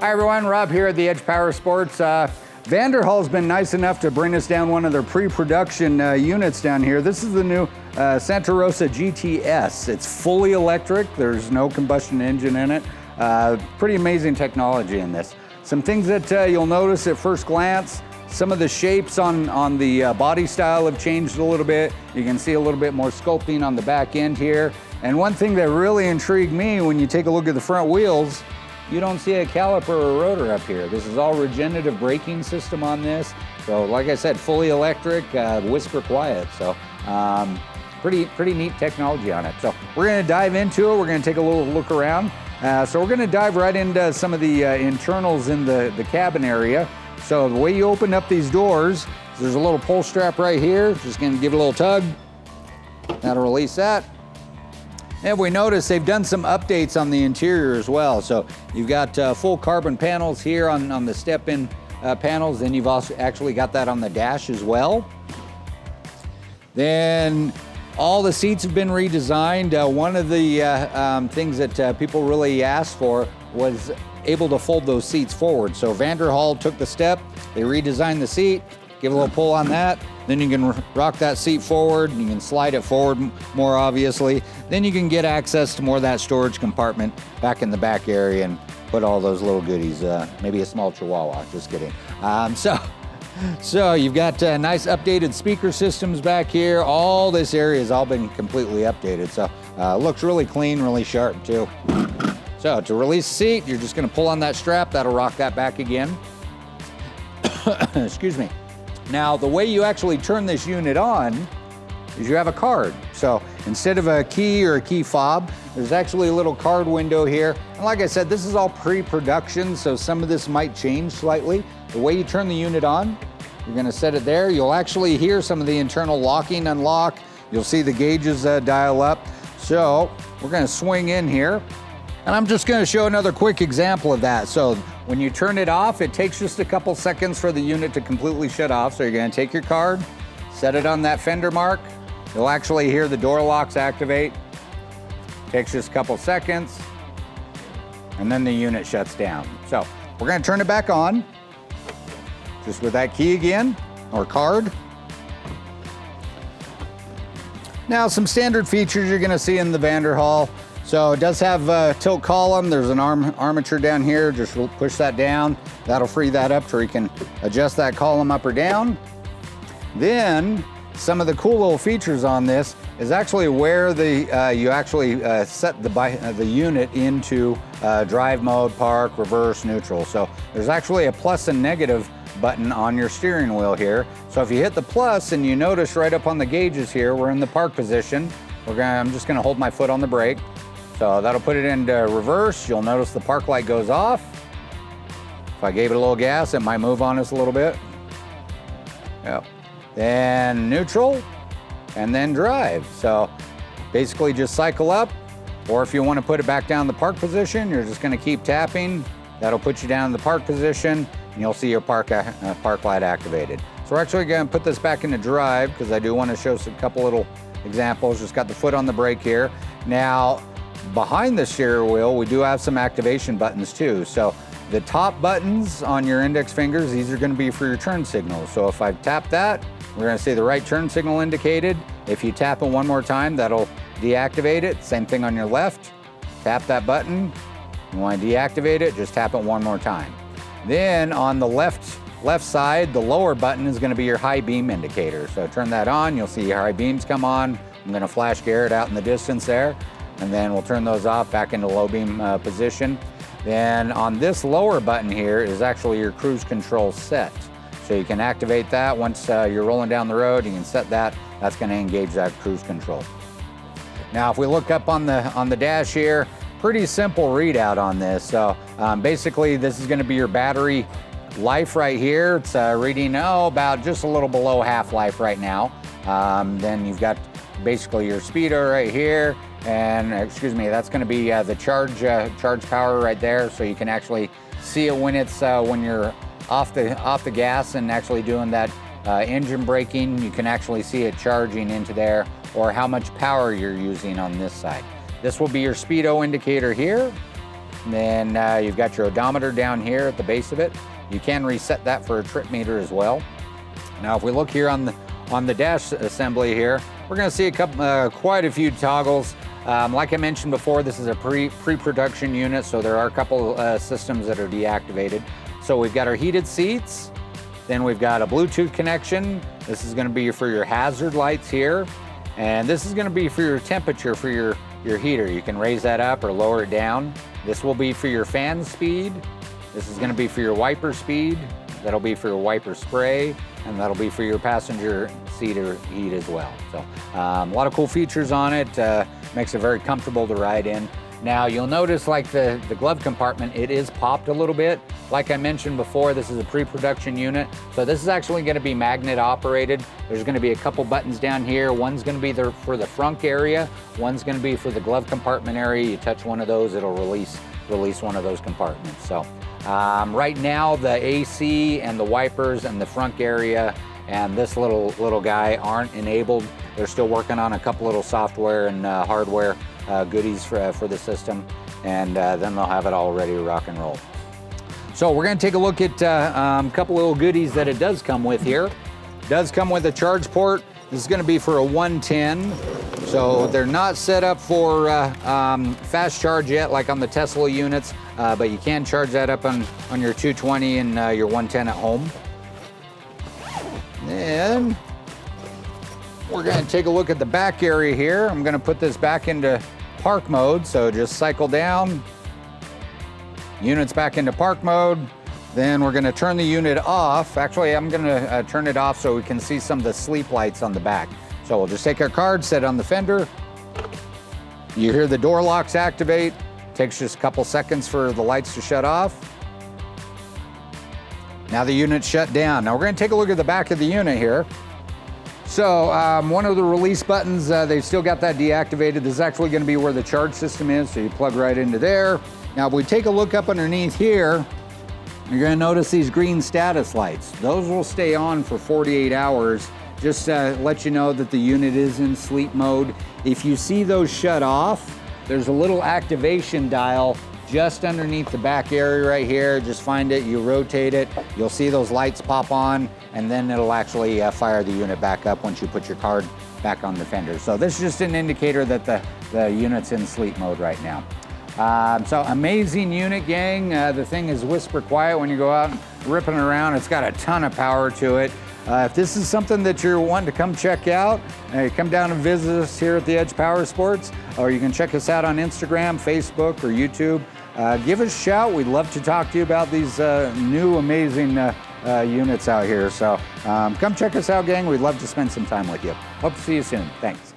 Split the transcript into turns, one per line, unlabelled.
Hi everyone, Rob here at the Edge Power Sports. Vanderhall's been nice enough to bring us down one of their pre-production units down here. This is the new SantaRosa GTS. It's fully electric. There's no combustion engine in it. Pretty amazing technology in this. Some things that you'll notice at first glance, some of the shapes on the body style have changed a little bit. You can see a little bit more sculpting on the back end here. And one thing that really intrigued me when you take a look at the front wheels, you don't see a caliper or rotor up here. This is all regenerative braking system on this. So like I said, fully electric, whisper quiet. So pretty neat technology on it. So we're gonna dive into it. We're gonna take a little look around. So we're gonna dive right into some of the internals in the cabin area. So the way you open up these doors, there's a little pull strap right here. Just gonna give it a little tug. That'll release that. And we notice they've done some updates on the interior as well. So you've got full carbon panels here on the step-in panels. Then you've also actually got that on the dash as well. Then all the seats have been redesigned. One of the things that people really asked for was able to fold those seats forward. So Vanderhall took the step, they redesigned the seat, give a little pull on that. Then you can rock that seat forward, you can slide it forward more obviously. Then you can get access to more of that storage compartment back in the back area and put all those little goodies, maybe a small chihuahua, just kidding. So you've got nice updated speaker systems back here. All this area has all been completely updated. So looks really clean, really sharp too. So to release the seat, you're just gonna pull on that strap, that'll rock that back again. Excuse me. Now, the way you actually turn this unit on is you have a card. So instead of a key or a key fob, there's actually a little card window here. And like I said, this is all pre-production, so some of this might change slightly. The way you turn the unit on, you're gonna set it there. You'll actually hear some of the internal locking, unlock. You'll see the gauges dial up. So we're gonna swing in here. And I'm just gonna show another quick example of that. So when you turn it off, it takes just a couple seconds for the unit to completely shut off. So you're gonna take your card, set it on that fender mark. You'll actually hear the door locks activate. Takes just a couple seconds, and then the unit shuts down. So we're gonna turn it back on, just with that key again, or card. Now some standard features you're gonna see in the Vanderhall. So it does have a tilt column. There's an armature down here. Just push that down. That'll free that up so you can adjust that column up or down. Then some of the cool little features on this is actually where you actually set the unit into drive mode, park, reverse, neutral. So there's actually a plus and negative button on your steering wheel here. So if you hit the plus and you notice right up on the gauges here, we're in the park position. I'm just gonna hold my foot on the brake. So that'll put it into reverse. You'll notice the park light goes off. If I gave it a little gas, it might move on us a little bit. Yep. Then neutral, and then drive. So basically just cycle up, or if you want to put it back down in the park position, you're just going to keep tapping. That'll put you down in the park position, and you'll see your park light activated. So we're actually going to put this back into drive because I do want to show a couple little examples. Just got the foot on the brake here. Now, behind the steering wheel, we do have some activation buttons too. So the top buttons on your index fingers, these are going to be for your turn signals. So if I tap that, we're going to see the right turn signal indicated. If you tap it one more time, that'll deactivate it. Same thing on your left. Tap that button. You want to deactivate it, just tap it one more time. Then on the left side, the lower button is going to be your high beam indicator. So turn that on, you'll see your high beams come on. I'm going to flash Garrett out in the distance there. And then we'll turn those off back into low beam position. Then on this lower button here is actually your cruise control set. So you can activate that once you're rolling down the road, you can set that. That's gonna engage that cruise control. Now, if we look up on the dash here, pretty simple readout on this. So basically this is gonna be your battery life right here. It's reading, about just a little below half life right now. Then you've got basically your speedo right here. And excuse me, that's going to be the charge power right there, so you can actually see it when it's when you're off the gas and actually doing that engine braking. You can actually see it charging into there, or how much power you're using on this side. This will be your speedo indicator here. And then you've got your odometer down here at the base of it. You can reset that for a trip meter as well. Now, if we look here on the dash assembly here, we're going to see quite a few toggles. Like I mentioned before, this is a pre-production unit, so there are a couple systems that are deactivated. So we've got our heated seats, then we've got a Bluetooth connection. This is going to be for your hazard lights here, and this is going to be for your temperature for your heater. You can raise that up or lower it down. This will be for your fan speed. This is going to be for your wiper speed. That'll be for your wiper spray, and that'll be for your passenger seat or heat as well. So a lot of cool features on it. Makes it very comfortable to ride in. Now you'll notice like the glove compartment, it is popped a little bit. Like I mentioned before, this is a pre-production unit. So this is actually going to be magnet operated. There's going to be a couple buttons down here. One's going to be there for the front area. One's going to be for the glove compartment area. You touch one of those, it'll release one of those compartments. So right now the AC and the wipers and the front area and this little guy aren't enabled. They're still working on a couple little software and hardware goodies for the system, and then they'll have it all ready to rock and roll. So we're going to take a look at a couple little goodies that it does come with here. It does come with a charge port. This is going to be for a 110. So they're not set up for fast charge yet, like on the Tesla units, but you can charge that up on your 220 and your 110 at home. Then we're going to take a look at the back area here. I'm going to put this back into park mode. So just cycle down, unit's back into park mode. Then we're going to turn the unit off. Actually, I'm going to turn it off so we can see some of the sleep lights on the back. So we'll just take our card, set it on the fender. You hear the door locks activate. Takes just a couple seconds for the lights to shut off. Now the unit's shut down. Now we're going to take a look at the back of the unit here. So one of the release buttons, they've still got that deactivated. This is actually going to be where the charge system is, so you plug right into there. Now if we take a look up underneath here, you're going to notice these green status lights. Those will stay on for 48 hours. Just let you know that the unit is in sleep mode. If you see those shut off, there's a little activation dial just underneath the back area right here. Just find it, you rotate it, you'll see those lights pop on, and then it'll actually fire the unit back up once you put your card back on the fender. So this is just an indicator that the unit's in sleep mode right now. So amazing unit, gang. The thing is whisper quiet when you go out and ripping around. It's got a ton of power to it. If this is something that you're wanting to come check out, come down and visit us here at the Edge Power Sports, or you can check us out on Instagram, Facebook, or YouTube. Give us a shout. We'd love to talk to you about these new amazing units out here. So come check us out, gang. We'd love to spend some time with you. Hope to see you soon. Thanks.